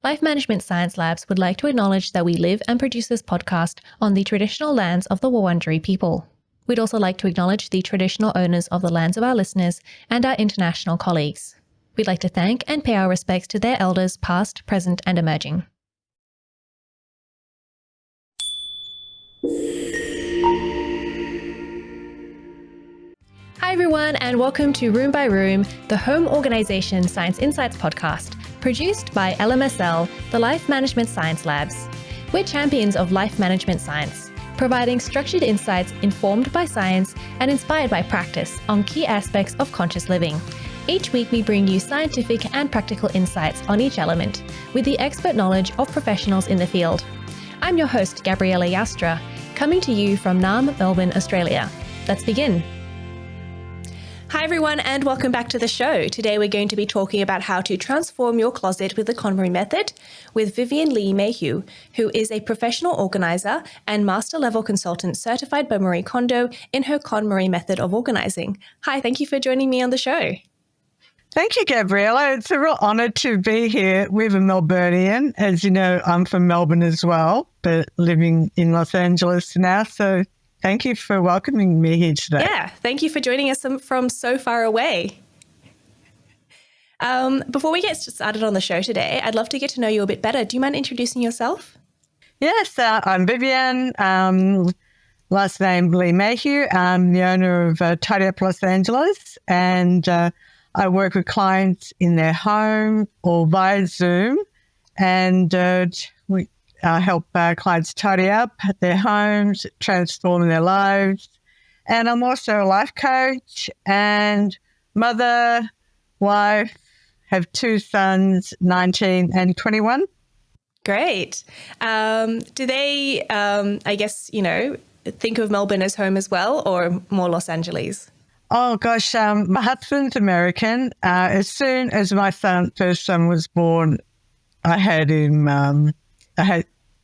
Life Management Science Labs would like to acknowledge that we live and produce this podcast on the traditional lands of the Wurundjeri people. We'd also like to acknowledge the traditional owners of the lands of our listeners and our international colleagues. We'd like to thank and pay our respects to their elders past, present, and emerging. Hi everyone, and welcome to Room by Room, the Home Organisation Science Insights podcast, produced by LMSL, the Life Management Science Labs. We're champions of life management science, providing structured insights informed by science and inspired by practice on key aspects of conscious living. Each week we bring you scientific and practical insights on each element, with the expert knowledge of professionals in the field. I'm your host, Gabriella Yastra, coming to you from Naarm, Melbourne, Australia. Let's begin. Hi everyone, and welcome back to the show. Today we're going to be talking about how to transform your closet with the KonMari Method with Vivien Lee-Mayhue, who is a professional organizer and Master Level consultant certified by Marie Kondo in her KonMari Method of organizing. Hi, thank you for joining me on the show. Thank you, Gabriella. It's a real honour to be here with a Melburnian. As you know, I'm from Melbourne as well, but living in Los Angeles now. So thank you for welcoming me here today. Yeah, thank you for joining us from so far away. Before we get started on the show today, I'd love to get to know you a bit better. Do you mind introducing yourself? Yes, I'm Vivien, last name Lee-Mayhue. I'm the owner of Tidy Up Los Angeles, and I work with clients in their home or via Zoom, and we help clients tidy up their homes, transform their lives. And I'm also a life coach and mother, wife, have two sons, 19 and 21. Great. Do they, think of Melbourne as home as well, or more Los Angeles? Oh, gosh, my husband's American. As soon as my first son was born, I had him,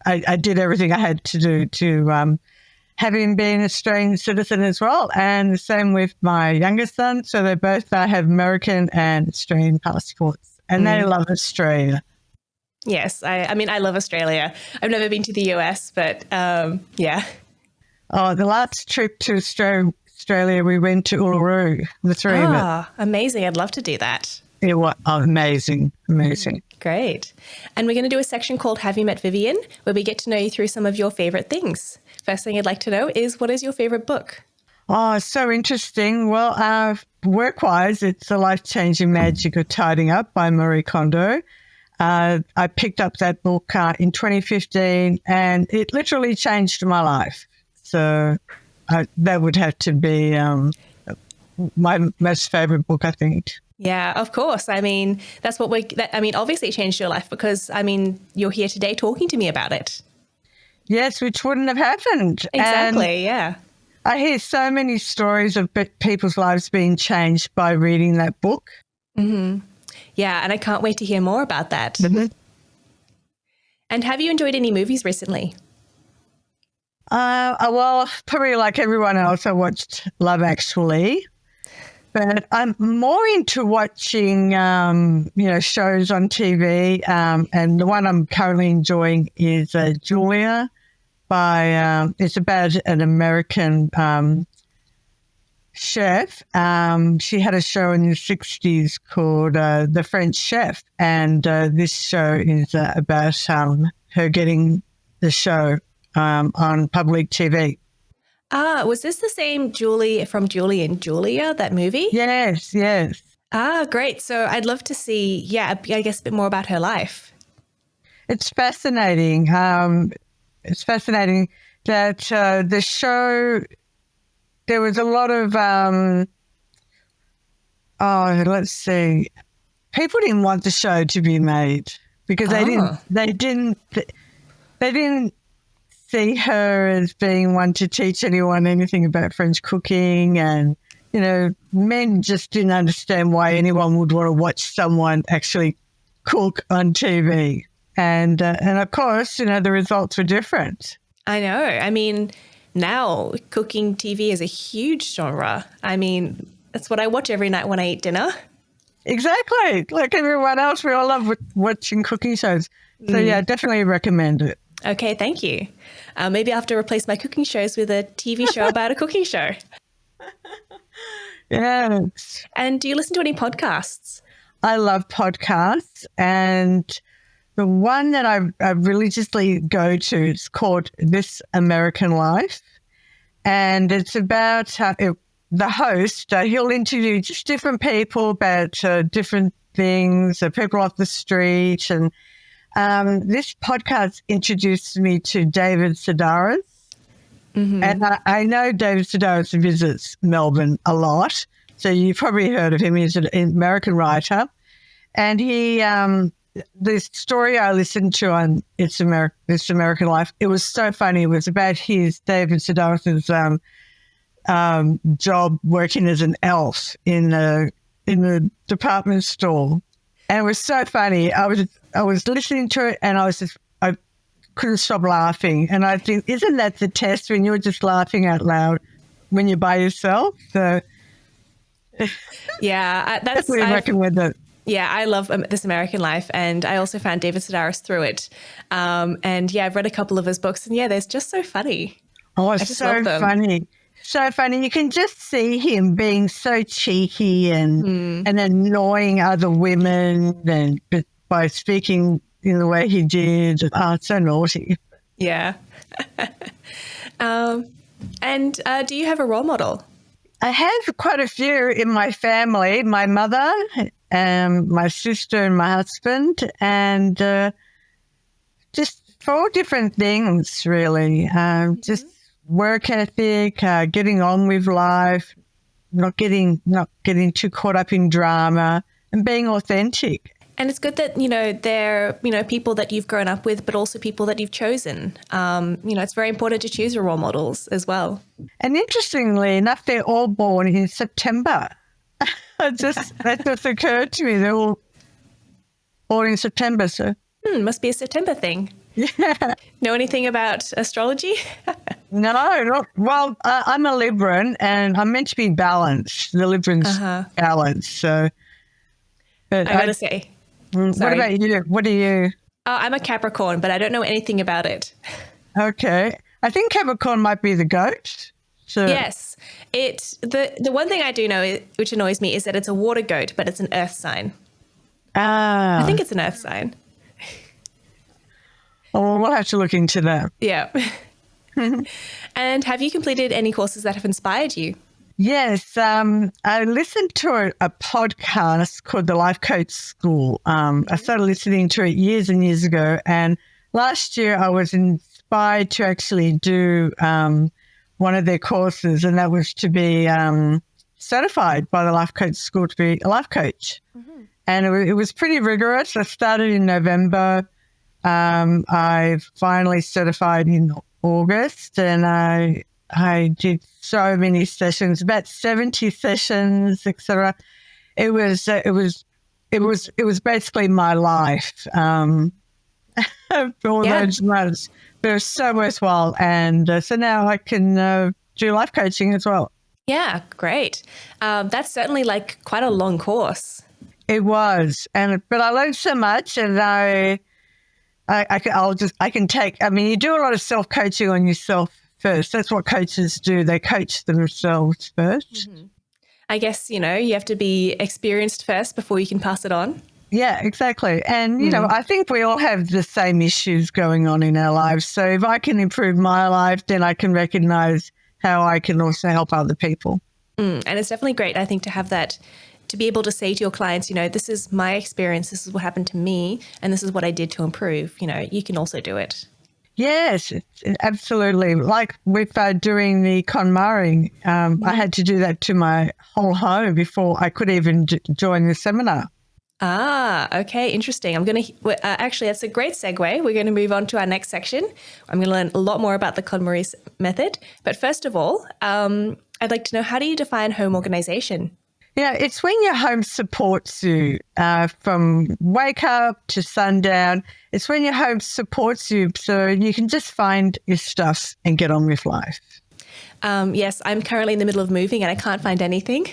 I did everything I had to do to have him be an Australian citizen as well, and the same with my youngest son. So they both have American and Australian passports, and they love Australia. Yes, I mean, I love Australia. I've never been to the US, but yeah. Oh, the last trip to Australia, we went to Uluru, the three of us. Amazing. I'd love to do that. It was amazing. Great. And we're going to do a section called Have You Met Vivien, where we get to know you through some of your favorite things. First thing I'd like to know is, what is your favorite book? Oh, so interesting. Well, work-wise, it's The Life-Changing Magic of Tidying Up by Marie Kondo. I picked up that book in 2015, and it literally changed my life. So that would have to be my most favorite book, I think. Yeah, of course. I mean, obviously it changed your life because, you're here today talking to me about it. Yes, which wouldn't have happened. Exactly, yeah. I hear so many stories of people's lives being changed by reading that book. Mm-hmm. Yeah, and I can't wait to hear more about that. Mm-hmm. And have you enjoyed any movies recently? Well, probably like everyone else, I watched Love Actually. But I'm more into watching, shows on TV. And the one I'm currently enjoying is Julia it's about an American chef. She had a show in the 60s called The French Chef. And this show is about her getting the show on public TV. Was this the same Julie from Julie and Julia, that movie? Yes. Great. So I'd love to see, I guess a bit more about her life. It's fascinating. It's fascinating that the show, there was a lot of, people didn't want the show to be made because they didn't see her as being one to teach anyone anything about French cooking, and men just didn't understand why anyone would want to watch someone actually cook on TV, and of course the results were different. I know. I mean, now cooking TV is a huge genre. I mean, that's what I watch every night when I eat dinner. Exactly. Like everyone else, we all love watching cooking shows. So yeah, definitely recommend it. Okay, thank you. Maybe I'll have to replace my cooking shows with a TV show about a cooking show. Yes. And do you listen to any podcasts? I love podcasts, and the one that I religiously go to is called This American Life. And it's about the host, he'll interview just different people about different things, people off the street. And this podcast introduced me to David Sedaris. Mm-hmm. And I know David Sedaris visits Melbourne a lot. So you've probably heard of him. He's an American writer. And he, the story I listened to on This American Life, it was so funny. It was about David Sedaris' job working as an elf in the department store. And it was so funny. I was listening to it and I couldn't stop laughing. And I think, isn't that the test when you're just laughing out loud when you're by yourself? So yeah, that's definitely recommend it. Yeah, I love This American Life, and I also found David Sedaris through it. And yeah, I've read a couple of his books, and yeah, they're just so funny. Oh, it's so funny. So funny. You can just see him being so cheeky and annoying other women and by speaking in the way he did. Oh, it's so naughty. Yeah. And do you have a role model? I have quite a few in my family. My mother, my sister and my husband, and just for all different things, really. Just work ethic, getting on with life, not getting too caught up in drama, and being authentic. And it's good that, they're, people that you've grown up with, but also people that you've chosen. It's very important to choose your role models as well. And interestingly enough, they're all born in September. That just occurred to me. They're all born in September. So must be a September thing. Yeah. Know anything about astrology? No, not well. I'm a Libran, and I'm meant to be balanced. The Librans balanced. So, but I gotta say. What about you? What are you? I'm a Capricorn, but I don't know anything about it. Okay. I think Capricorn might be the goat. So. Yes. The one thing I do know, which annoys me, is that it's a water goat, but it's an earth sign. I think it's an earth sign. Oh, we'll have to look into that. Yeah. And have you completed any courses that have inspired you? Yes, I listened to a podcast called The Life Coach School. I started listening to it years and years ago, and last year I was inspired to actually do one of their courses, and that was to be certified by the Life Coach School to be a life coach. Mm-hmm. And it was pretty rigorous. I started in November. I finally certified in August, and I did so many sessions, about 70 sessions, etc. It was basically my life for all those months. But it was so worthwhile, and so now I can do life coaching as well. Yeah, great. That's certainly like quite a long course. It was, but I learned so much, and I can take. I mean, you do a lot of self coaching on yourself first. That's what coaches do. They coach themselves first. Mm-hmm. I guess, you have to be experienced first before you can pass it on. Yeah, exactly. And, I think we all have the same issues going on in our lives. So if I can improve my life, then I can recognize how I can also help other people. And it's definitely great, I think, to have that, to be able to say to your clients, this is my experience, this is what happened to me, and this is what I did to improve. You can also do it. Yes, absolutely. Like with doing the KonMari, I had to do that to my whole home before I could even join the seminar. Okay, interesting. I'm going to actually, that's a great segue. We're going to move on to our next section. I'm going to learn a lot more about the KonMari method. But first of all, I'd like to know, how do you define home organization? Yeah, it's when your home supports you from wake up to sundown. It's when your home supports you so you can just find your stuff and get on with life. Yes, I'm currently in the middle of moving and I can't find anything.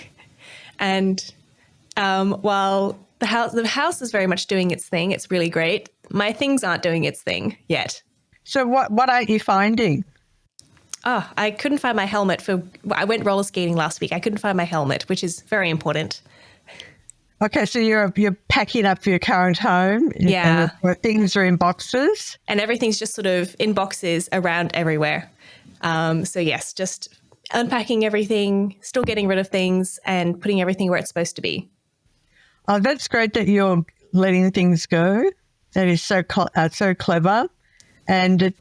And Well, the house is very much doing its thing. It's really great. My things aren't doing its thing yet. So what aren't you finding? Oh, I couldn't find my helmet I went roller skating last week. I couldn't find my helmet, which is very important. Okay, so you're packing up for your current home. Yeah. And things are in boxes. And everything's just sort of in boxes around everywhere. So yes, just unpacking everything, still getting rid of things and putting everything where it's supposed to be. Oh, that's great that you're letting things go. That is so clever. And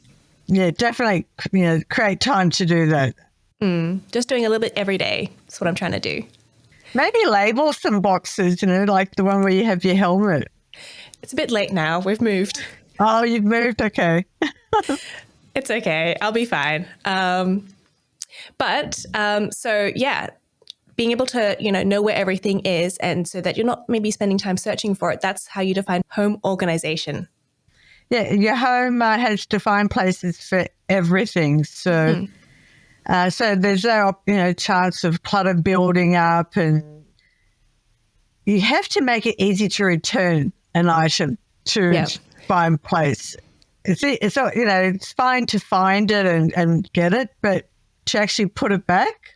definitely, create time to do that. Just doing a little bit every day. That's what I'm trying to do. Maybe label some boxes, like the one where you have your helmet. It's a bit late now. We've moved. Oh, you've moved? Okay. It's okay. I'll be fine. Being able to, know where everything is, and so that you're not maybe spending time searching for it. That's how you define home organization. Yeah, your home has defined places for everything. So, so there's no, chance of clutter building up, and you have to make it easy to return an item to find place. It's fine to find it and get it, but to actually put it back,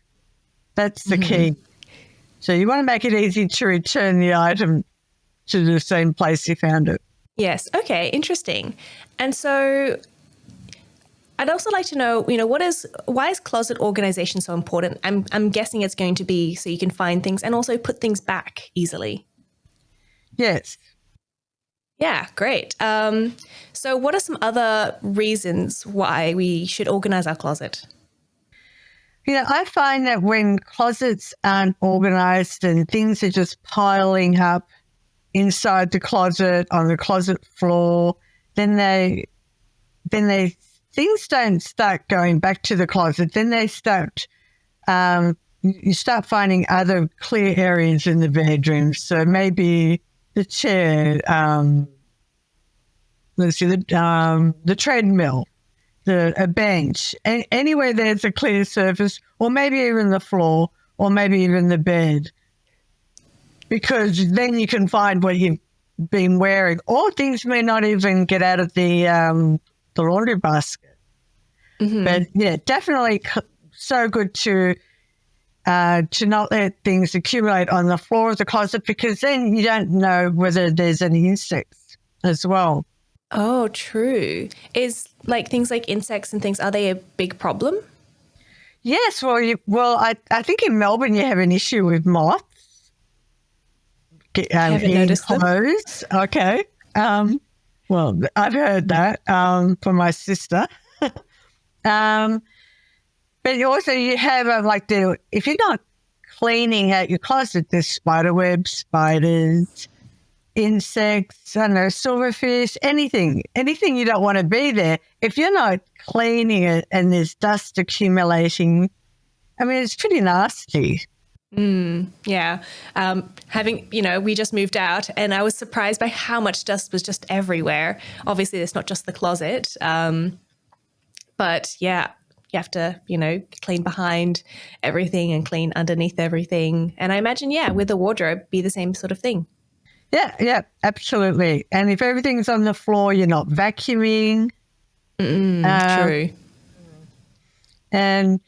that's the key. So you want to make it easy to return the item to the same place you found it. Yes. Okay. Interesting. And so I'd also like to know, why is closet organization so important? I'm guessing it's going to be so you can find things and also put things back easily. Yes. Yeah, great. So what are some other reasons why we should organize our closet? I find that when closets aren't organized and things are just piling up inside the closet, on the closet floor, then things don't start going back to the closet. Then they start, you start finding other clear areas in the bedroom. So maybe the chair, the treadmill, a bench, anywhere there's a clear surface, or maybe even the floor, or maybe even the bed, because then you can find what you've been wearing, or things may not even get out of the laundry basket. But yeah, definitely so good to not let things accumulate on the floor of the closet, because then you don't know whether there's any insects as well. Oh, true. Is things like insects and things, are they a big problem? Yes. Well, I think in Melbourne you have an issue with moths. I haven't noticed clothes. Them. Okay. Well, I've heard that from my sister. But also you have if you're not cleaning out your closet, there's spider webs, spiders, insects, I don't know, silverfish, anything you don't want to be there. If you're not cleaning it and there's dust accumulating, it's pretty nasty. Yeah. We just moved out and I was surprised by how much dust was just everywhere. Obviously, it's not just the closet. But yeah, you have to, clean behind everything and clean underneath everything. And I imagine, with the wardrobe, be the same sort of thing. Yeah, absolutely. And if everything's on the floor, you're not vacuuming. True. And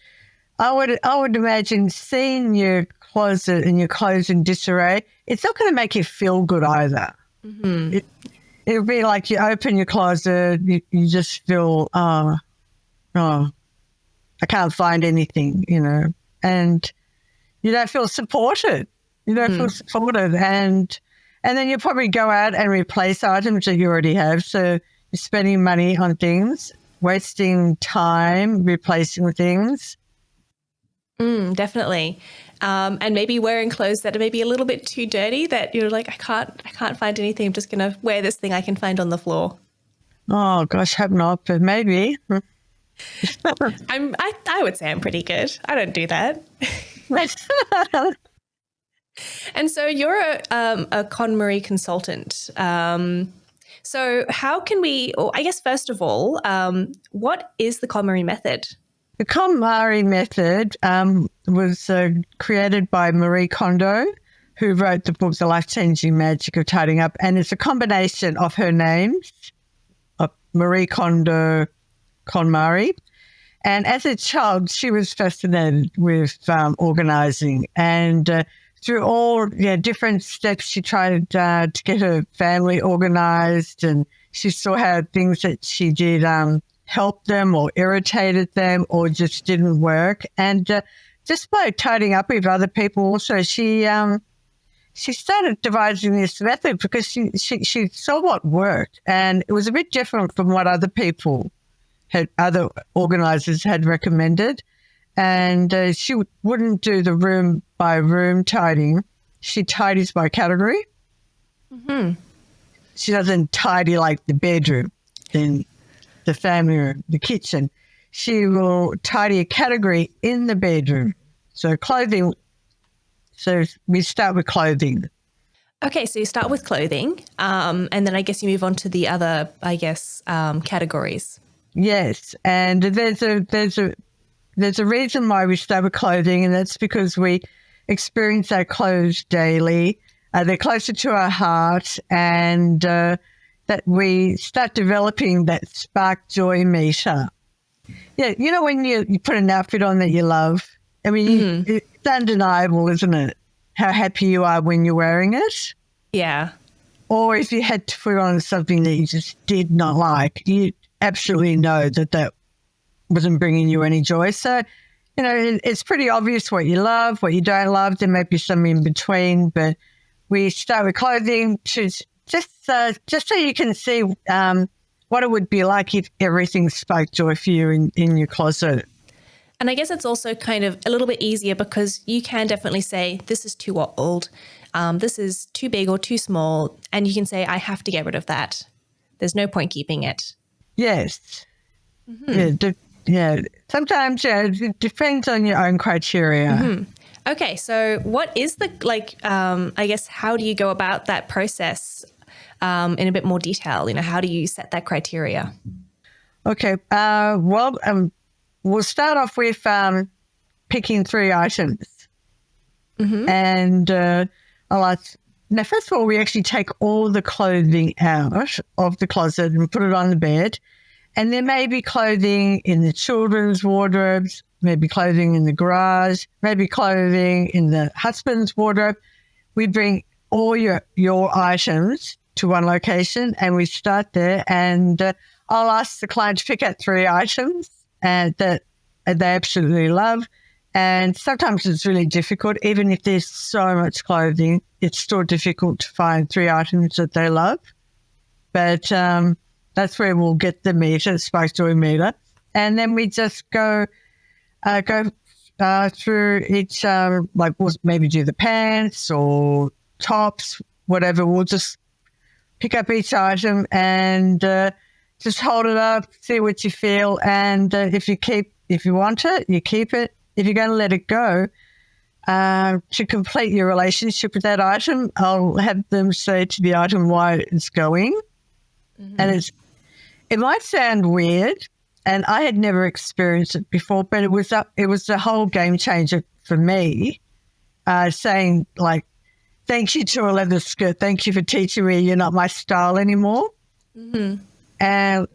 I would imagine seeing your closet and your clothes in disarray, it's not going to make you feel good either. It'll be like you open your closet, you just feel, I can't find anything, and you don't feel supported. And then you probably go out and replace items that you already have. So you're spending money on things, wasting time replacing things. Definitely. And maybe wearing clothes that are maybe a little bit too dirty that you're like, I can't find anything. I'm just going to wear this thing I can find on the floor. Oh, gosh, hope not, but maybe. I would say I'm pretty good. I don't do that. And so you're a KonMari consultant. So how can we, or I guess first of all, what is the KonMari Method? The KonMari Method was created by Marie Kondo who wrote the book, The Life-Changing Magic of Tidying Up. And it's a combination of her names, of Marie Kondo, KonMari. And as a child, she was fascinated with organising. And through all different steps, she tried to get her family organised, and she saw how things that she did helped them or irritated them or just didn't work. And just by tidying up with other people also, she started devising this method because she saw what worked. And it was a bit different from what other organisers had recommended. And she wouldn't do the room by room tidying. She tidies by category. Mm-hmm. She doesn't tidy like the bedroom, then the family room, the kitchen. She will tidy a category in the bedroom. So clothing. So we start with clothing. Okay, so you start with clothing, and then I guess you move on to the other, categories. Yes, and there's a reason why we start with clothing, and that's because we experience our clothes daily. They're closer to our heart, and that we start developing that spark joy meter. Yeah, you know when you put an outfit on that you love? I mean, it's undeniable, isn't it? How happy you are when you're wearing it. Yeah. Or if you had to put on something that you just did not like, you absolutely know that wasn't bringing you any joy. So, it's pretty obvious what you love, what you don't love. There may be some in between, but we start with clothing to just so you can see what it would be like if everything sparked joy for you in your closet. And I guess it's also kind of a little bit easier because you can definitely say, this is too old, this is too big or too small, and you can say, I have to get rid of that. There's no point keeping it. Yes. Mm-hmm. Sometimes it depends on your own criteria. Mm-hmm. Okay, so what is how do you go about that process in a bit more detail? How do you set that criteria? Okay, we'll start off with picking 3 items. Mm-hmm. And now, first of all, we actually take all the clothing out of the closet and put it on the bed. And there may be clothing in the children's wardrobes, maybe clothing in the garage, maybe clothing in the husband's wardrobe. We bring all your items to one location and we start there. And I'll ask the client to pick out 3 items and that they absolutely love. And sometimes it's really difficult. Even if there's so much clothing, it's still difficult to find 3 items that they love. But that's where we'll get the meter, spark joy meter. And then we just go through each, we'll maybe do the pants or tops, whatever. We'll just pick up each item and just hold it up, see what you feel. And if you want it, you keep it. If you're going to let it go, to complete your relationship with that item, I'll have them say to the item why it's going. Mm-hmm. And it might sound weird, and I had never experienced it before, but it was a whole game changer for me, saying like, thank you to a leather skirt. Thank you for teaching me you're not my style anymore. Mm-hmm. And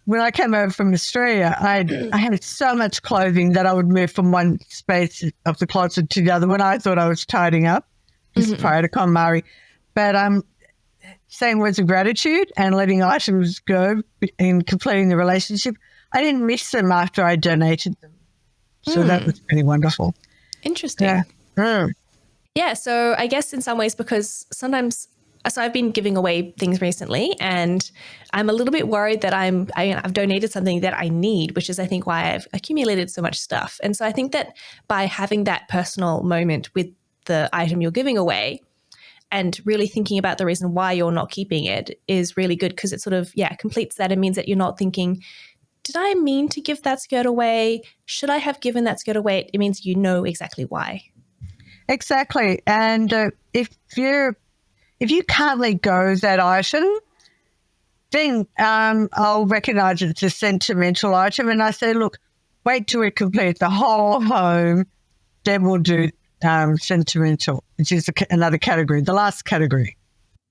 when I came over from Australia, I had so much clothing that I would move from one space of the closet to the other when I thought I was tidying up, just prior to KonMari. But saying words of gratitude and letting items go in completing the relationship, I didn't miss them after I donated them. So that was pretty wonderful. Interesting. Yeah. Mm. Yeah, so I guess in some ways because sometimes so I've been giving away things recently and I'm a little bit worried that I've donated something that I need, which is I think why I've accumulated so much stuff. And so I think that by having that personal moment with the item you're giving away and really thinking about the reason why you're not keeping it is really good because it sort of, completes that. It means that you're not thinking, did I mean to give that skirt away? Should I have given that skirt away? It means you know exactly why. Exactly. And if you can't let go of that item, then I'll recognise it's a sentimental item. And I say, look, wait till we complete the whole home, then we'll do sentimental, which is another category, the last category.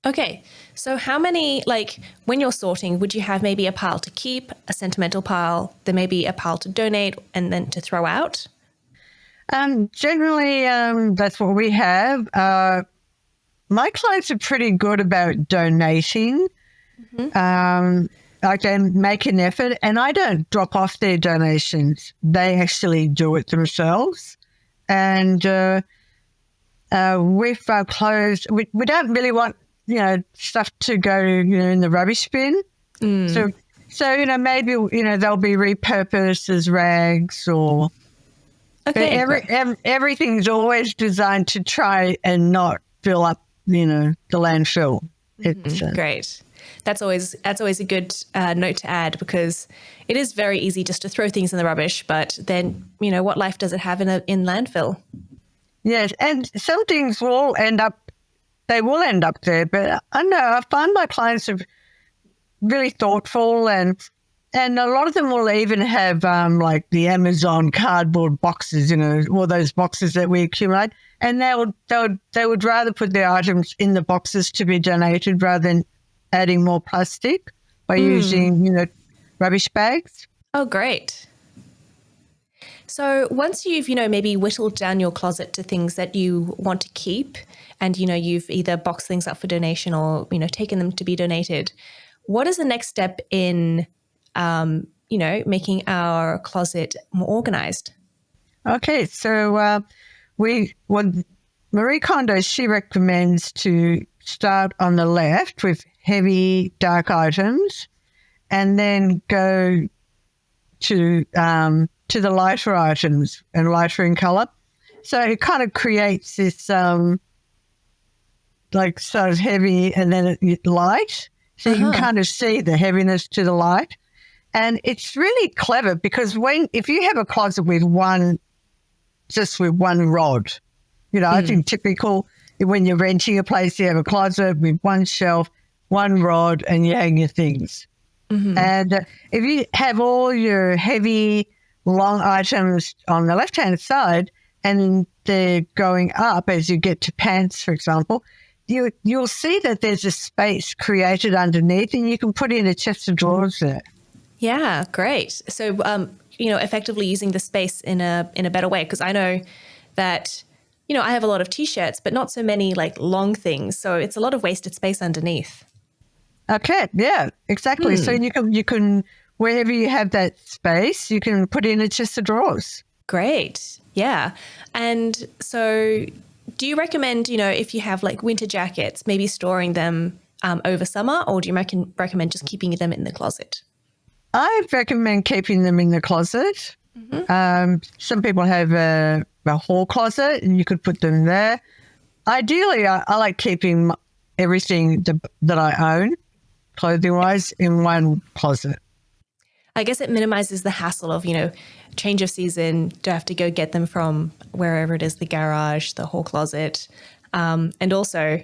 Okay. So how many, like when you're sorting, would you have maybe a pile to keep, a sentimental pile, then maybe a pile to donate and then to throw out? Generally, that's what we have. My clients are pretty good about donating. I can make an effort, and I don't drop off their donations. They actually do it themselves. And with our clothes, we don't really want, stuff to go, in the rubbish bin. So, maybe, they'll be repurposed as rags or... Okay. Everything's always designed to try and not fill up, the landfill. It's Great. That's always a good note to add, because it is very easy just to throw things in the rubbish, but then, what life does it have in landfill? Yes, and some things will end up there, but I know I find my clients are really thoughtful, and a lot of them will even have like the Amazon cardboard boxes, all those boxes that we accumulate, and they would rather put their items in the boxes to be donated rather than adding more plastic by using, rubbish bags. Oh, great. So once you've, maybe whittled down your closet to things that you want to keep, and, you've either boxed things up for donation or, taken them to be donated, what is the next step in, making our closet more organized? Okay, so Marie Kondo, she recommends to start on the left with heavy, dark items, and then go to the lighter items and lighter in color. So it kind of creates this like sort of heavy and then light. So you can kind of see the heaviness to the light. And it's really clever because if you have a closet with one rod, I think typical when you're renting a place, you have a closet with one shelf, one rod, and you hang your things. And if you have all your heavy, long items on the left-hand side and they're going up as you get to pants, for example, you'll see that there's a space created underneath and you can put in a chest of drawers there. Yeah, great. So, effectively using the space in a better way, because I know that, I have a lot of T-shirts, but not so many like long things. So it's a lot of wasted space underneath. Okay, yeah, exactly. So you can wherever you have that space, you can put in a chest of drawers. Great. Yeah. And so do you recommend, if you have like winter jackets, maybe storing them over summer, or do you recommend just keeping them in the closet? I recommend keeping them in the closet. Some people have a hall closet and you could put them there. Ideally, I like keeping everything that I own, clothing-wise, in one closet. I guess it minimizes the hassle of, change of season, do I have to go get them from wherever it is, the garage, the hall closet. And also,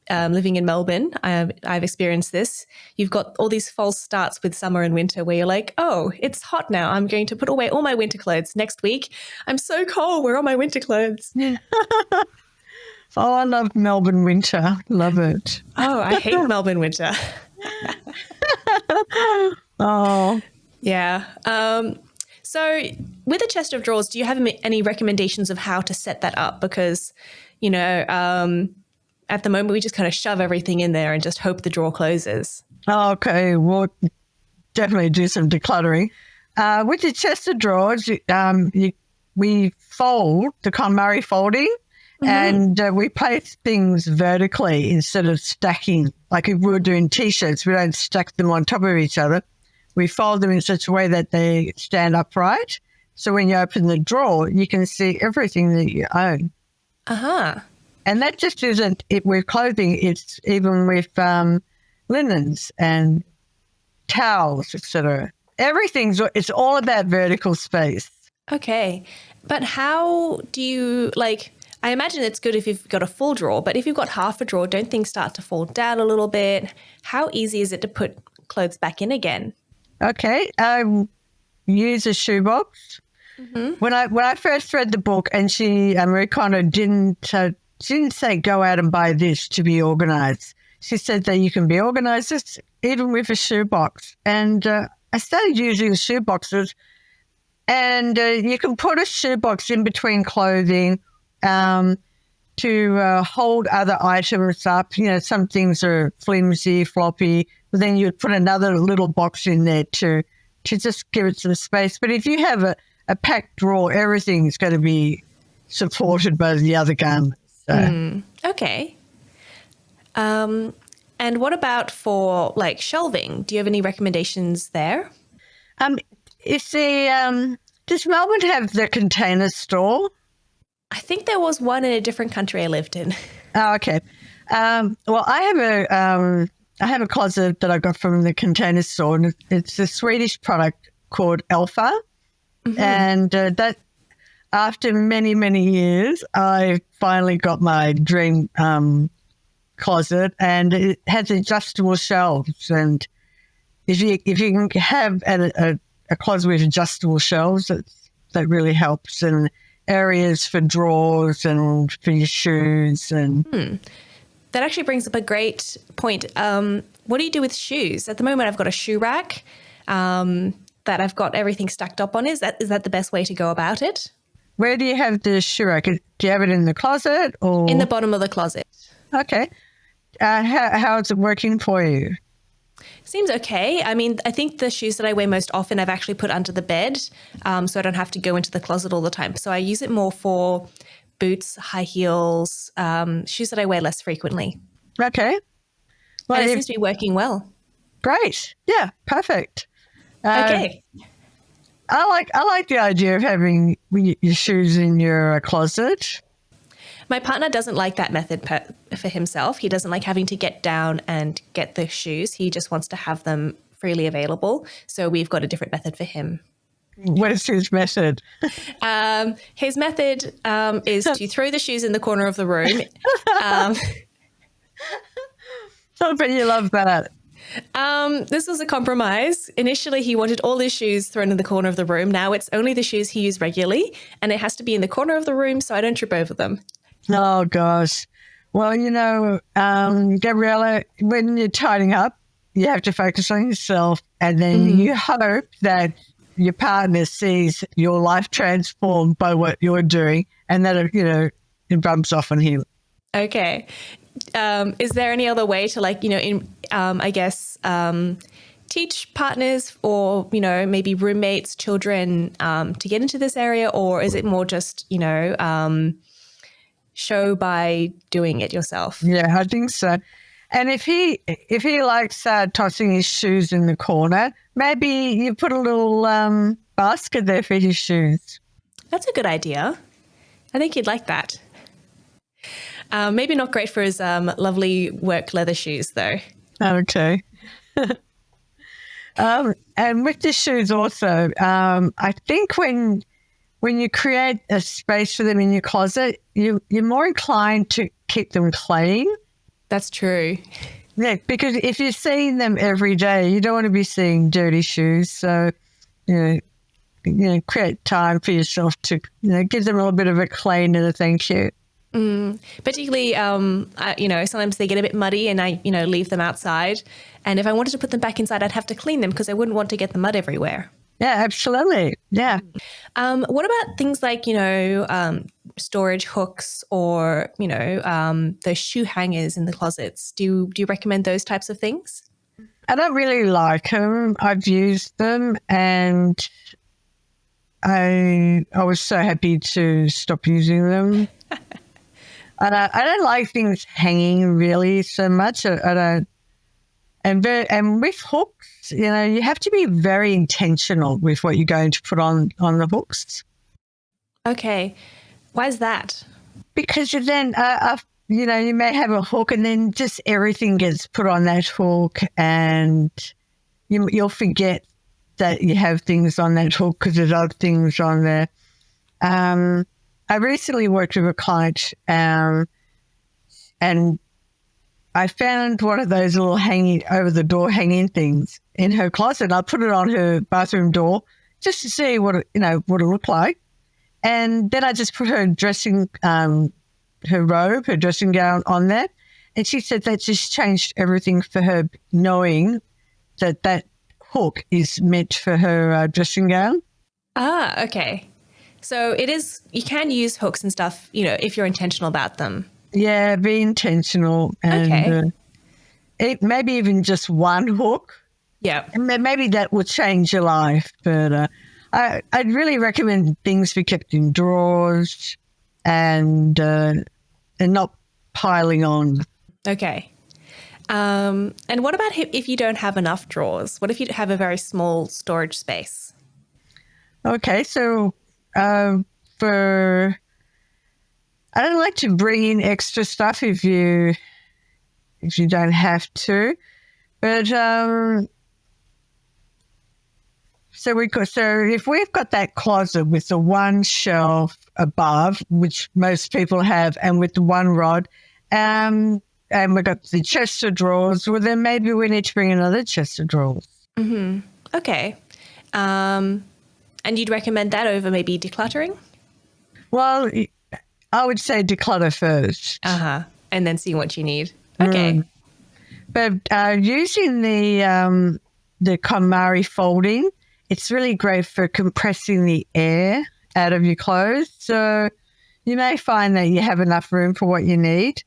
living in Melbourne, I've experienced this. You've got all these false starts with summer and winter where you're like, oh, it's hot now. I'm going to put away all my winter clothes. Next week, I'm so cold. Where are my winter clothes? Oh, I love Melbourne winter. Love it. Oh, I hate Melbourne winter. Oh. Yeah. So with a chest of drawers, do you have any recommendations of how to set that up? Because, at the moment, we just kind of shove everything in there and just hope the drawer closes. Okay, we'll definitely do some decluttering. With the chest of drawers, we fold the KonMari folding, and we place things vertically instead of stacking. Like if we were doing T-shirts, we don't stack them on top of each other. We fold them in such a way that they stand upright. So when you open the drawer, you can see everything that you own. And that just isn't it with clothing. It's even with linens and towels, etc. It's all about vertical space. Okay. But how do you, I imagine it's good if you've got a full drawer, but if you've got half a drawer, don't things start to fall down a little bit? How easy is it to put clothes back in again? Okay. Use a shoebox. Mm-hmm. When I first read the book, and Marie Kondo she didn't say go out and buy this to be organized. She said that you can be organized just even with a shoebox. And I started using shoeboxes, and you can put a shoebox in between clothing to hold other items up. You know, some things are flimsy, floppy, but then you'd put another little box in there to just give it some space. But if you have a packed drawer, everything's going to be supported by the other garments. So. Okay. And what about for like shelving? Do you have any recommendations there? You see, does Melbourne have the Container Store? I think there was one in a different country I lived in. Oh, okay. Well, I have a closet that I got from the Container Store, and it's a Swedish product called Alpha. Mm-hmm. And that, after many, many years, I finally got my dream closet, and it has adjustable shelves. And if you can have a closet with adjustable shelves, that really helps. And areas for drawers and for your shoes. And that actually brings up a great point. What do you do with shoes? At the moment, I've got a shoe rack that I've got everything stacked up on. Is that the best way to go about it? Where do you have the shoe rack? Do you have it in the closet or in the bottom of the closet? Okay. How is it working for you? Seems okay. I mean, I think the shoes that I wear most often I've actually put under the bed, so I don't have to go into the closet all the time. So I use it more for boots, high heels, shoes that I wear less frequently. Okay. Well, and it seems to be working well. Great. Yeah, perfect. Okay. I like the idea of having your shoes in your closet. My partner doesn't like that method for himself. He doesn't like having to get down and get the shoes. He just wants to have them freely available. So we've got a different method for him. What is his method? His method is to throw the shoes in the corner of the room. I bet you love that. This was a compromise. Initially, he wanted all his shoes thrown in the corner of the room. Now it's only the shoes he used regularly, and it has to be in the corner of the room so I don't trip over them. Oh, gosh. Well, Gabriella, when you're tidying up, you have to focus on yourself, and then you hope that your partner sees your life transformed by what you're doing, and that, it rubs off on him. Okay. Is there any other way to teach partners or, maybe roommates, children to get into this area? Or is it more just, show by doing it yourself? Yeah, I think so. And if he likes tossing his shoes in the corner, maybe you put a little basket there for his shoes. That's a good idea. I think he'd like that. Maybe not great for his lovely work leather shoes, though. Okay. And with the shoes also, I think when you create a space for them in your closet, you're more inclined to keep them clean. That's true. Yeah, because if you're seeing them every day, you don't want to be seeing dirty shoes. So, create time for yourself to, give them a little bit of a clean and a thank you. Particularly, sometimes they get a bit muddy and I, leave them outside. And if I wanted to put them back inside, I'd have to clean them because I wouldn't want to get the mud everywhere. Yeah, absolutely. Yeah. What about things like, storage hooks or, those shoe hangers in the closets? Do you recommend those types of things? I don't really like them. I've used them and I was so happy to stop using them. And I don't like things hanging really so much. I don't. And with hooks, you have to be very intentional with what you're going to put on the hooks. Okay. Why is that? Because then, you may have a hook and then just everything gets put on that hook and you'll forget that you have things on that hook because there's other things on there. I recently worked with a client and I found one of those little hanging over the door hanging things in her closet. I put it on her bathroom door just to see what it looked like. And then I just put her her dressing gown on that. And she said that just changed everything for her, knowing that hook is meant for her dressing gown. Ah, okay. So you can use hooks and stuff, if you're intentional about them. Yeah, be intentional. And maybe even just one hook. Yeah. And maybe that will change your life. But I'd really recommend things be kept in drawers and not piling on. Okay. And what about if you don't have enough drawers? What if you have a very small storage space? Okay, so I don't like to bring in extra stuff if you don't have to, but so if we've got that closet with the one shelf above, which most people have, and with the one rod, and we've got the chest of drawers, well, then maybe we need to bring another chest of drawers. Mm-hmm. Okay. And you'd recommend that over maybe decluttering? Well, I would say declutter first. Uh-huh. And then see what you need. Okay. But using the KonMari folding, it's really great for compressing the air out of your clothes. So you may find that you have enough room for what you need.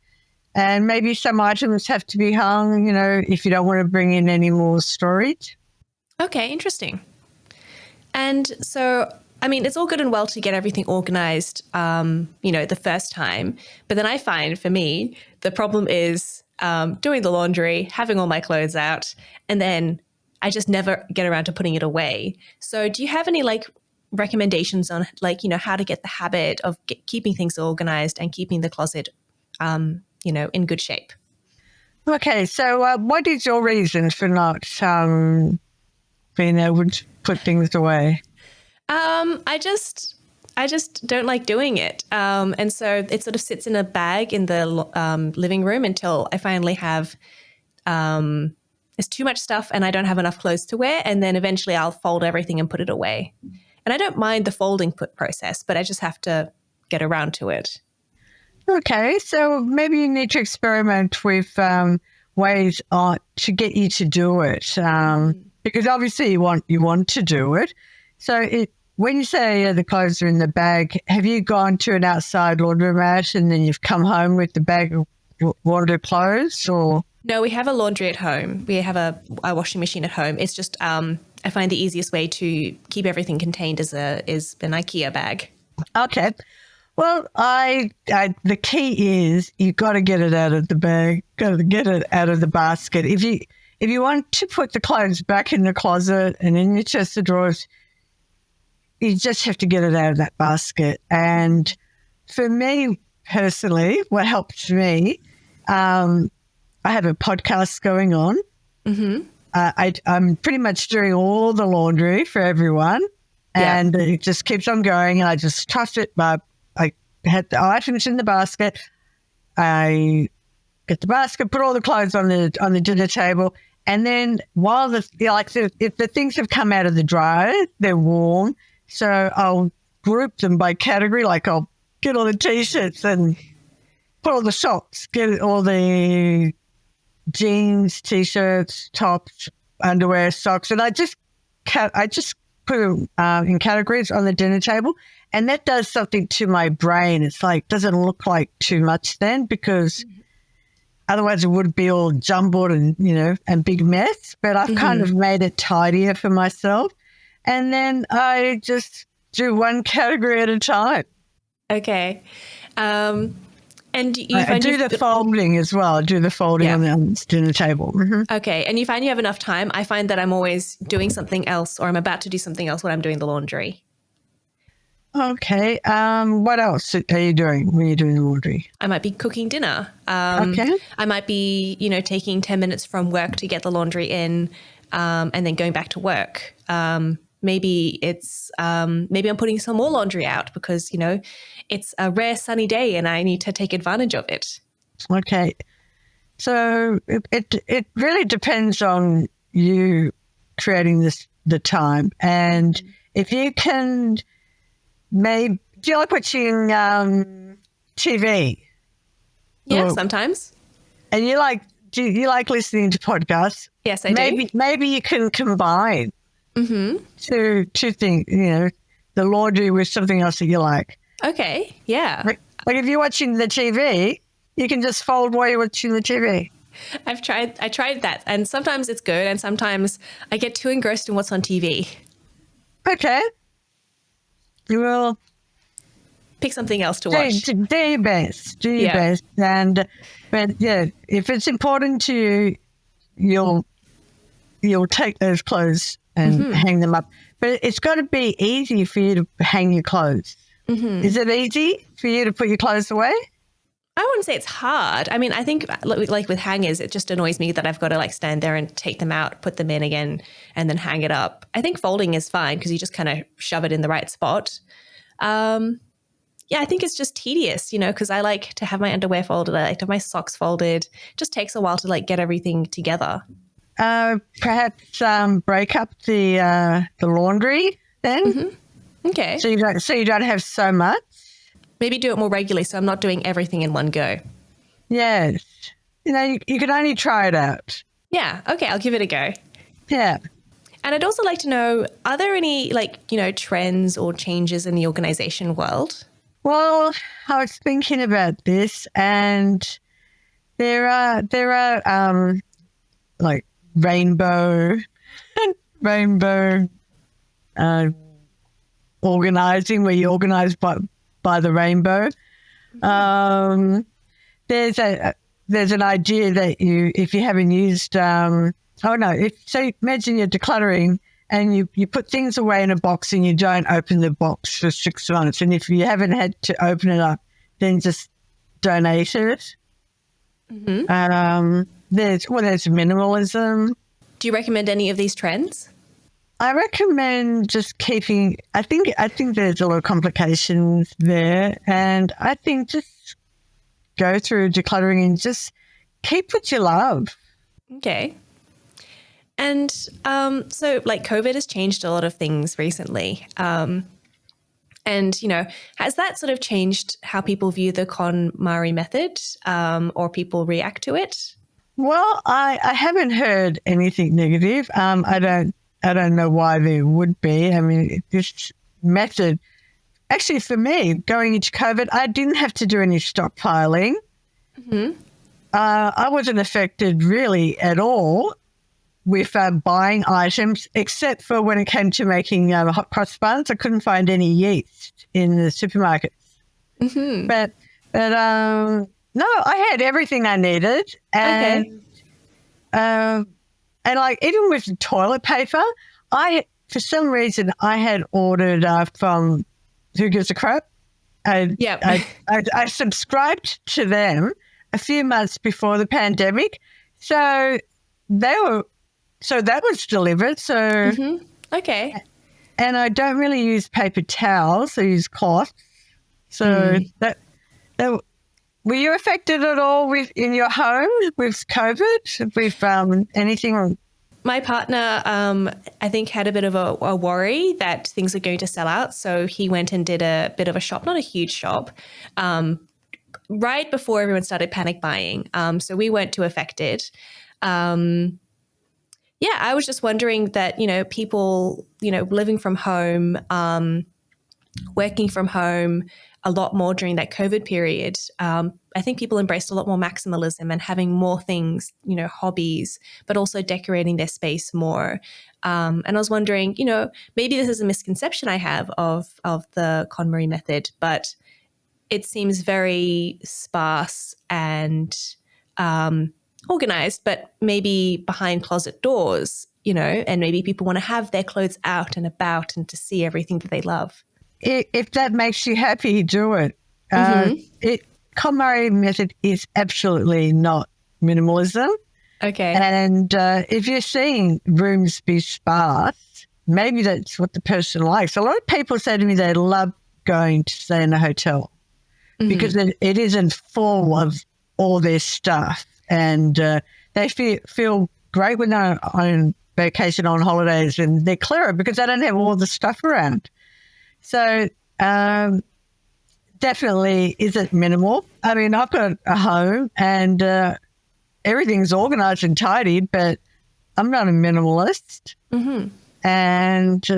And maybe some items have to be hung, if you don't want to bring in any more storage. Okay, interesting. And so, I mean, it's all good and well to get everything organized, the first time. But then I find for me, the problem is doing the laundry, having all my clothes out, and then I just never get around to putting it away. So do you have any recommendations on how to get the habit of keeping things organized and keeping the closet, in good shape? Okay. So what is your reason for not being able to put things away? I just don't like doing it. And so it sort of sits in a bag in the living room until I finally have, there's too much stuff and I don't have enough clothes to wear. And then eventually I'll fold everything and put it away. And I don't mind the folding process, but I just have to get around to it. Okay. So maybe you need to experiment with ways to get you to do it. Because obviously you want to do it. So when you say the clothes are in the bag, have you gone to an outside laundromat and then you've come home with the bag of laundered clothes, or? No, we have a laundry at home. We have a washing machine at home. It's just I find the easiest way to keep everything contained is an IKEA bag. Okay. Well, the key is you've got to get it out of the bag, got to get it out of the basket. If you want to put the clothes back in the closet and in your chest of drawers, you just have to get it out of that basket. And for me personally, what helps me, I have a podcast going on. Mm-hmm. I'm pretty much doing all the laundry for everyone, and it just keeps on going. I just trust it, but I had the items in the basket. I get the basket, put all the clothes on the dinner table, and then while if the things have come out of the dryer, they're warm. So I'll group them by category. Like I'll get all the t-shirts and put all the socks, get all the jeans, t-shirts, tops, underwear, socks, and I just put them in categories on the dinner table, and that does something to my brain. It's like doesn't look like too much then, because otherwise it would be all jumbled and big mess. But I've kind of made it tidier for myself. And then I just do one category at a time. Okay. And I do the folding as well. I do the folding on the dinner table. Mm-hmm. Okay. And you find you have enough time? I find that I'm always doing something else, or I'm about to do something else when I'm doing the laundry. Okay. What else are you doing when you're doing the laundry? I might be cooking dinner. Okay. I might be, taking 10 minutes from work to get the laundry in, and then going back to work. Maybe it's maybe I'm putting some more laundry out because, it's a rare sunny day and I need to take advantage of it. Okay. So it really depends on you creating the time. And if you can, maybe, do you like watching TV? Yeah, sometimes. And do you like listening to podcasts? Yes, I do. Maybe you can combine two things, the laundry with something else that you like. Okay, yeah. Like if you're watching the TV, you can just fold while you're watching the TV. I tried that, and sometimes it's good, and sometimes I get too engrossed in what's on TV. Okay. You will pick something else to watch. Do your best. Do your best. But yeah, if it's important to you, you'll take those clothes and hang them up. But it's got to be easy for you to hang your clothes. Is it easy for you to put your clothes away? I wouldn't say it's hard. I mean, I think like with hangers, it just annoys me that I've got to like stand there and take them out, put them in again, and then hang it up. I think folding is fine because you just kind of shove it in the right spot. Yeah, I think it's just tedious, because I like to have my underwear folded. I like to have my socks folded. It just takes a while to like get everything together. Perhaps break up the laundry then. Okay. So you don't have so much. Maybe do it more regularly so I'm not doing everything in one go. Yes. You can only try it out. Yeah. Okay. I'll give it a go. Yeah. And I'd also like to know, are there any trends or changes in the organization world? Well, I was thinking about this, and there are like rainbow organizing, where you organize by the rainbow. There's an idea that if you haven't used, imagine you're decluttering and you put things away in a box and you don't open the box for 6 months. And if you haven't had to open it up, then just donate it. There's minimalism. Do you recommend any of these trends? I recommend just keeping. I think there's a lot of complications there, and I think just go through decluttering and just keep what you love. Okay. And so COVID has changed a lot of things recently. And, has that sort of changed how people view the KonMari method or people react to it? Well, I haven't heard anything negative. I don't know why there would be. I mean, this method, actually for me, going into COVID, I didn't have to do any stockpiling. I wasn't affected really at all with buying items, except for when it came to making hot cross buns. I couldn't find any yeast in the supermarkets. But no, I had everything I needed. And like even with the toilet paper, for some reason I had ordered from Who Gives a Crap. I subscribed to them a few months before the pandemic, so that was delivered. So okay, and I don't really use paper towels; I use cloth. So that were you affected at all in your home with COVID? With anything? My partner, I think, had a bit of a worry that things are going to sell out. So he went and did a bit of a shop, not a huge shop, right before everyone started panic buying. So we weren't too affected. I was just wondering that, people, living from home, working from home a lot more during that COVID period. I think people embraced a lot more maximalism and having more things, hobbies, but also decorating their space more. And I was wondering, maybe this is a misconception I have of the KonMari method, but it seems very sparse and organized, but maybe behind closet doors, and maybe people want to have their clothes out and about and to see everything that they love. If that makes you happy, do it. KonMari method is absolutely not minimalism. Okay. And if you're seeing rooms be sparse, maybe that's what the person likes. A lot of people say to me they love going to stay in a hotel because it isn't full of all their stuff. And they feel great when they're vacation on holidays and they're clearer because they don't have all the stuff around. So definitely isn't minimal. I mean, I've got a home and everything's organised and tidy, but I'm not a minimalist. Mm-hmm. And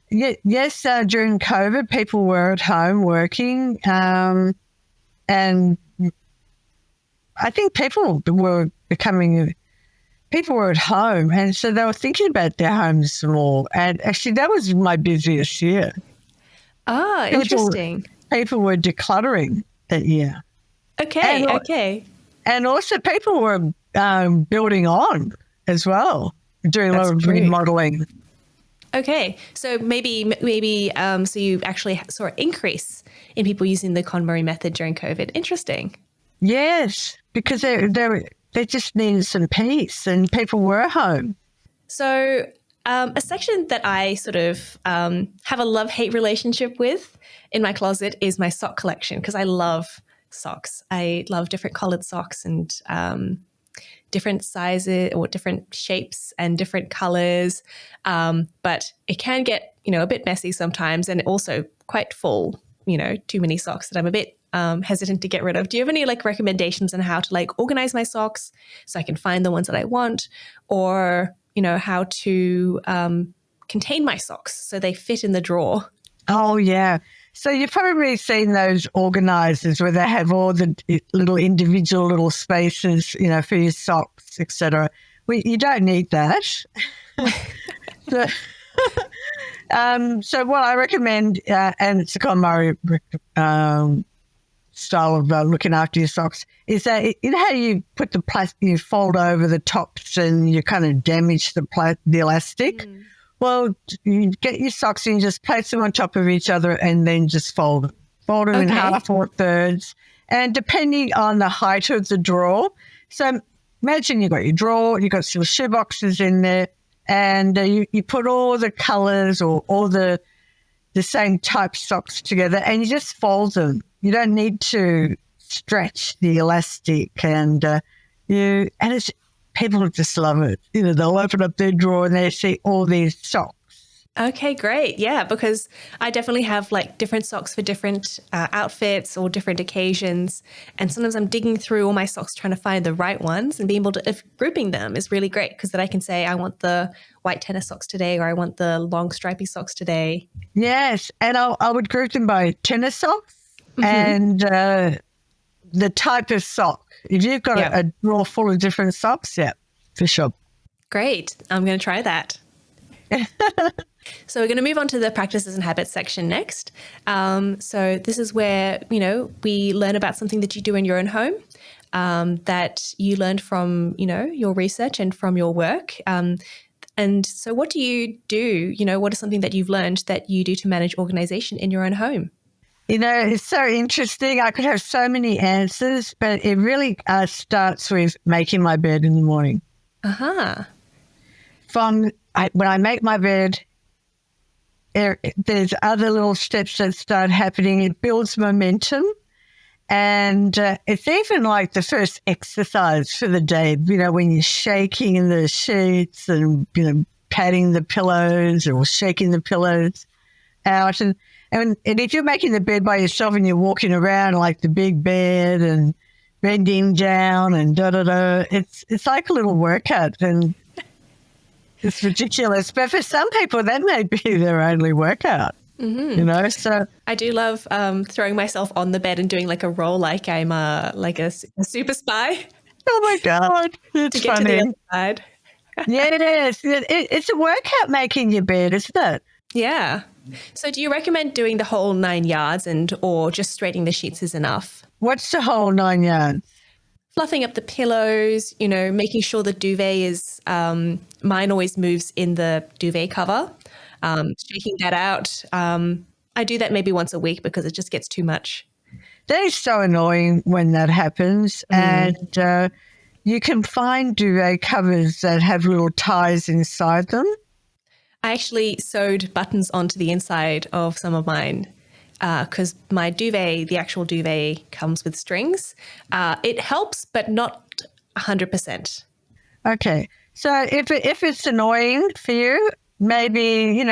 yes, during COVID, people were at home working, and I think people were at home, and so they were thinking about their homes more. And actually, that was my busiest year. Ah, interesting. People were decluttering that year. Okay. And also people were building on as well, doing a lot of remodeling. Okay, so maybe so you actually saw an increase in people using the KonMari method during COVID. Interesting. Yes, because they just needed some peace and people were home. So a section that I sort of have a love-hate relationship with in my closet is my sock collection, because I love socks. I love different colored socks and different sizes or different shapes and different colors. But it can get, a bit messy sometimes, and also quite full, too many socks that I'm a bit hesitant to get rid of. Do you have any recommendations on how to organize my socks so I can find the ones that I want, or, how to contain my socks so they fit in the drawer? Oh, yeah. So you've probably seen those organisers where they have all the little individual little spaces, for your socks, etc. Well, you don't need that. So what I recommend, and it's a KonMari style of looking after your socks, is that how you put the plastic, you fold over the tops and you kind of damage the elastic. Mm. Well, you get your socks and you just place them on top of each other and then just fold them. Fold them in half or thirds. And depending on the height of the drawer, so imagine you've got your drawer, you've got some shoe boxes in there, and you put all the colours or all the same type socks together and you just fold them. You don't need to stretch the elastic, and it's people just love it. They'll open up their drawer and they see all these socks. Okay, great. Yeah, because I definitely have different socks for different outfits or different occasions. And sometimes I'm digging through all my socks trying to find the right ones, and being able to, grouping them is really great, because then I can say I want the white tennis socks today, or I want the long stripy socks today. Yes. And I would group them by tennis socks and the type of sock. If you've got a drawer full of different socks, for sure. Great. I'm going to try that. So we're going to move on to the practices and habits section next. So this is where, we learn about something that you do in your own home, that you learned from, your research and from your work. And so what do you do? What is something that you've learned that you do to manage organization in your own home? It's so interesting. I could have so many answers, but it really starts with making my bed in the morning. Uh-huh. When I make my bed, there's other little steps that start happening. It builds momentum. And it's even like the first exercise for the day, when you're shaking the sheets and, patting the pillows or shaking the pillows out. And if you're making the bed by yourself and you're walking around like the big bed and bending down and da-da-da, it's like a little workout, and it's ridiculous. But for some people, that may be their only workout. Mm-hmm. So I do love throwing myself on the bed and doing a roll like I'm a super spy. Oh my God, it's to get funny. To the other side. Yeah, it is. It's a workout making your bed, isn't it? Yeah. So do you recommend doing the whole 9 yards or just straightening the sheets is enough? What's the whole 9 yards? Fluffing up the pillows, making sure the duvet is, mine always moves in the duvet cover, shaking that out. I do that maybe once a week because it just gets too much. That is so annoying when that happens. And you can find duvet covers that have little ties inside them. I actually sewed buttons onto the inside of some of mine because my duvet, the actual duvet, comes with strings. It helps, but not 100%. Okay. So if it's annoying for you, maybe,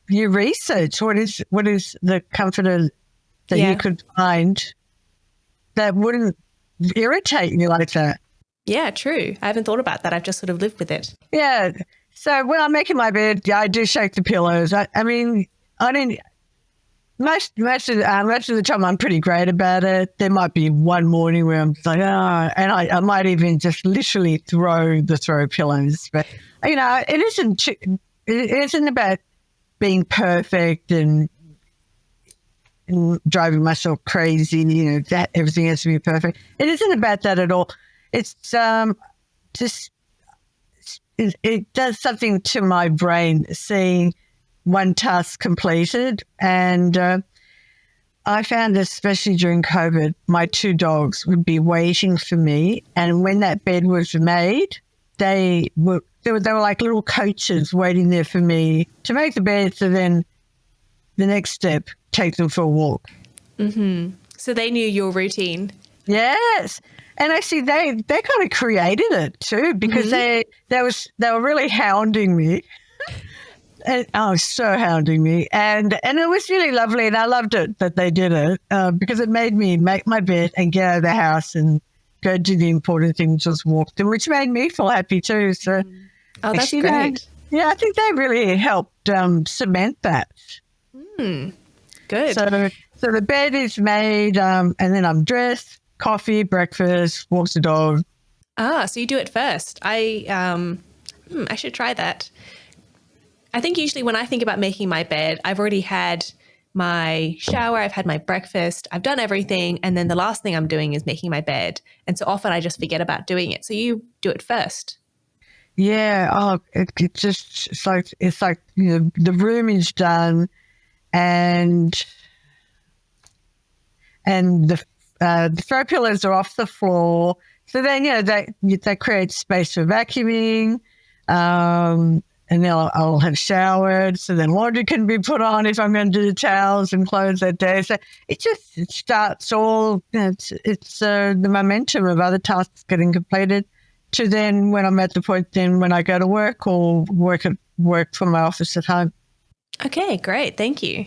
you research what is the comforter that you could find that wouldn't irritate you like that. Yeah, true. I haven't thought about that. I've just sort of lived with it. Yeah. So when I'm making my bed, I do shake the pillows. I mean, I didn't. Most of the time, I'm pretty great about it. There might be one morning where I'm just like, and I might even just literally throw pillows. But it isn't about being perfect and driving myself crazy. That everything has to be perfect. It isn't about that at all. It's just it does something to my brain seeing one task completed. And I found, especially during COVID, my 2 dogs would be waiting for me. And when that bed was made, they were like little coaches waiting there for me to make the bed. So then the next step, take them for a walk. Mm-hmm. So they knew your routine. Yes. And actually, they kind of created it too, because they were really hounding me. So hounding me. And it was really lovely. And I loved it that they did it because it made me make my bed and get out of the house and go do the important thing, just walk them, which made me feel happy too. So, that's actually great. I think they really helped cement that. Good. So the bed is made and then I'm dressed, coffee, breakfast, walks the dog. So you do it first. I should try that. I think usually when I think about making my bed, I've already had my shower, I've had my breakfast, I've done everything, and then the last thing I'm doing is making my bed. And so often I just forget about doing it. So you do it first. Yeah. It's like the room is done, and the throw pillows are off the floor. So then they create space for vacuuming. And then I'll have showered, so then laundry can be put on if I'm going to do the towels and clothes that day. So it starts all, it's the momentum of other tasks getting completed to then when I'm at the point then when I go to work or work from my office at home. Okay, great. Thank you.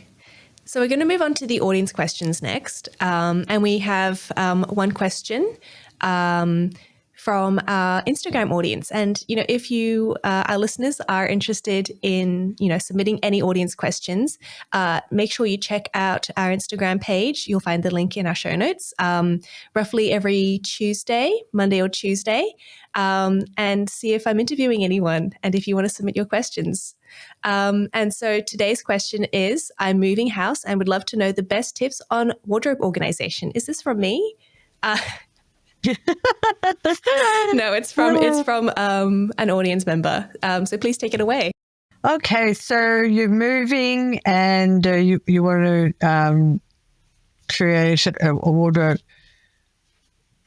So we're going to move on to the audience questions next. And we have one question from our Instagram audience. And, if you, our listeners, are interested in, submitting any audience questions, make sure you check out our Instagram page. You'll find the link in our show notes, roughly every Monday or Tuesday, and see if I'm interviewing anyone and if you want to submit your questions. And so today's question is, I'm moving house and would love to know the best tips on wardrobe organization. Is this from me? No, it's from an audience member. So please take it away. Okay, so you're moving and you want to create a wardrobe.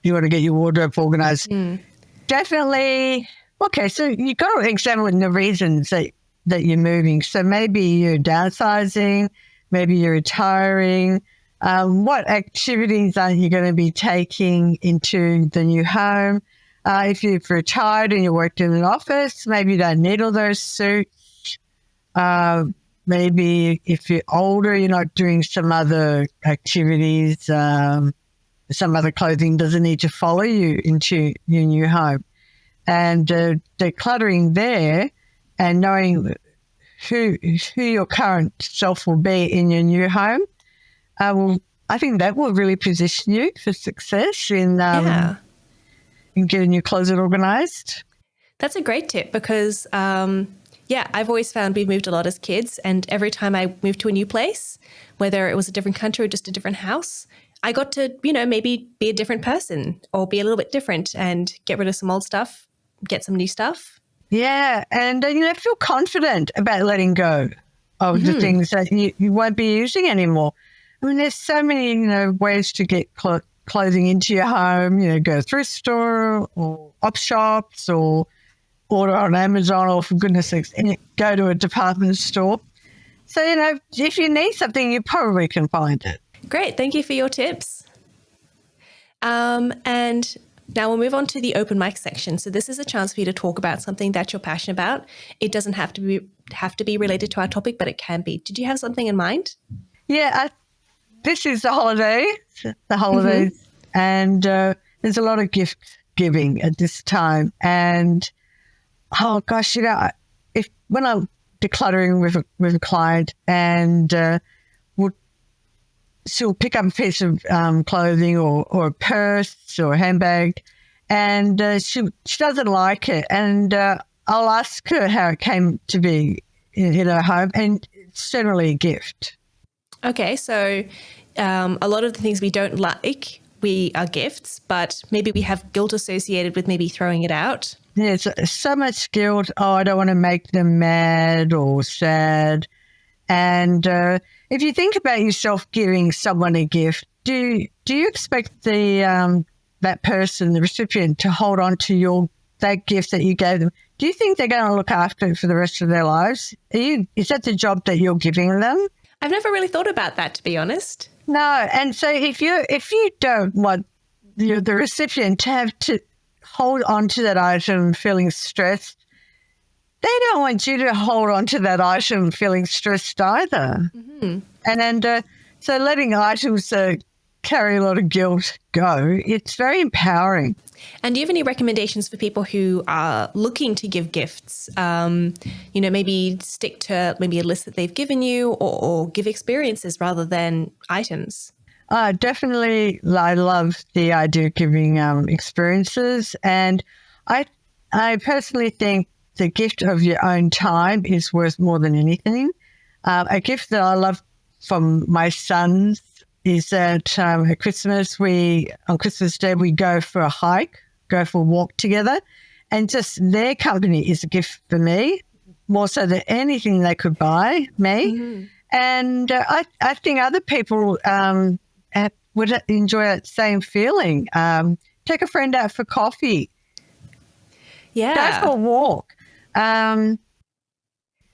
You want to get your wardrobe organized. Definitely. Okay, so you got to examine the reasons that you're moving. So maybe you're downsizing, maybe you're retiring. What activities are you going to be taking into the new home? If you've retired and you worked in an office, maybe you don't need all those suits. Maybe if you're older, you're not doing some other activities. Some other clothing doesn't need to follow you into your new home. And decluttering there and knowing who your current self will be in your new home, I think that will really position you for success in getting your closet organized. That's a great tip because, I've always found we've moved a lot as kids, and every time I moved to a new place, whether it was a different country or just a different house, I got to, maybe be a different person or be a little bit different and get rid of some old stuff, get some new stuff. Yeah, and feel confident about letting go of the things that you won't be using anymore. I mean, there's so many, ways to get clothing into your home, go to a thrift store or op shops or order on Amazon or, for goodness sakes, go to a department store. So, if you need something, you probably can find it. Great. Thank you for your tips. And Now we'll move on to the open mic section. So this is a chance for you to talk about something that you're passionate about. It doesn't have to be related to our topic, but it can be. Did you have something in mind? Yeah, this is the holidays, and there's a lot of gift giving at this time. And oh gosh, when I'm decluttering with a client, and she'll pick up a piece of clothing or a purse or a handbag, and she doesn't like it, and I'll ask her how it came to be in her home, and it's generally a gift. Okay, so a lot of the things we don't like, we are gifts, but maybe we have guilt associated with maybe throwing it out. Yeah, so much guilt. Oh, I don't want to make them mad or sad. And if you think about yourself giving someone a gift, do you expect that person, the recipient, to hold on to that gift that you gave them? Do you think they're going to look after it for the rest of their lives? Is that the job that you're giving them? I've never really thought about that, to be honest. No, and so if you don't want the recipient to have to hold on to that item feeling stressed, they don't want you to hold on to that item feeling stressed either. Mm-hmm. And so letting items carry a lot of guilt go, it's very empowering. And do you have any recommendations for people who are looking to give gifts? Maybe stick to maybe a list that they've given you, or give experiences rather than items? Definitely, I love the idea of giving experiences. And I personally think the gift of your own time is worth more than anything. A gift that I love from my sons is that at Christmas, on Christmas Day, we go for a walk together. And just their company is a gift for me, more so than anything they could buy me. Mm-hmm. And I think other people would enjoy that same feeling. Take a friend out for coffee. Yeah. Go for a walk.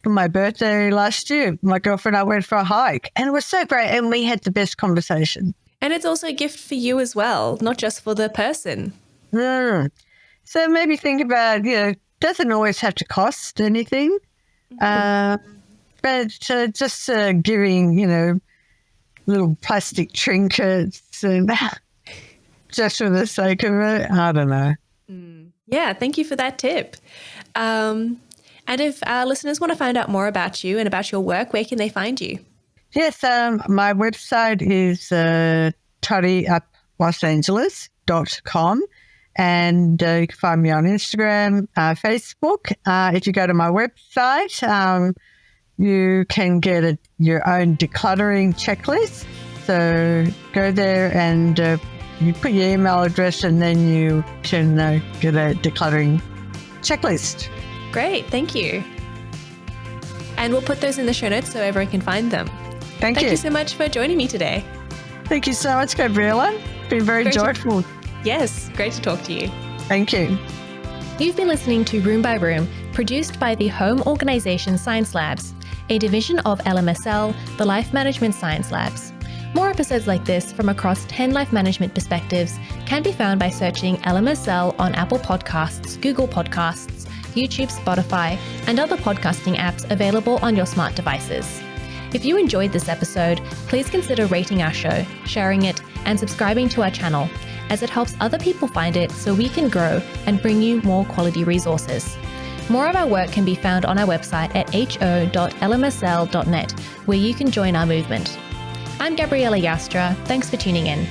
For my birthday last year, my girlfriend and I went for a hike, and it was so great, and we had the best conversation. And it's also a gift for you as well, not just for the person. So maybe think about, doesn't always have to cost anything, but just giving, little plastic trinkets and just for the sake of it, I don't know. Yeah, thank you for that tip. And if our listeners want to find out more about you and about your work, where can they find you? Yes, my website is tidyuplosAngeles.com, and you can find me on Instagram, Facebook. If you go to my website, you can get your own decluttering checklist. So go there and you put your email address, and then you can get a decluttering checklist. Great, thank you. And we'll put those in the show notes so everyone can find them. Thank you. Thank you so much for joining me today. Thank you so much, Gabriella. It's been very joyful. Yes, great to talk to you. Thank you. You've been listening to Room by Room, produced by the Home Organisation Science Labs, a division of LMSL, the Life Management Science Labs. More episodes like this from across 10 life management perspectives can be found by searching LMSL on Apple Podcasts, Google Podcasts, YouTube, Spotify, and other podcasting apps available on your smart devices. If you enjoyed this episode, please consider rating our show, sharing it, and subscribing to our channel, as it helps other people find it so we can grow and bring you more quality resources. More of our work can be found on our website at ho.lmsl.net, where you can join our movement. I'm Gabriella Yastra. Thanks for tuning in.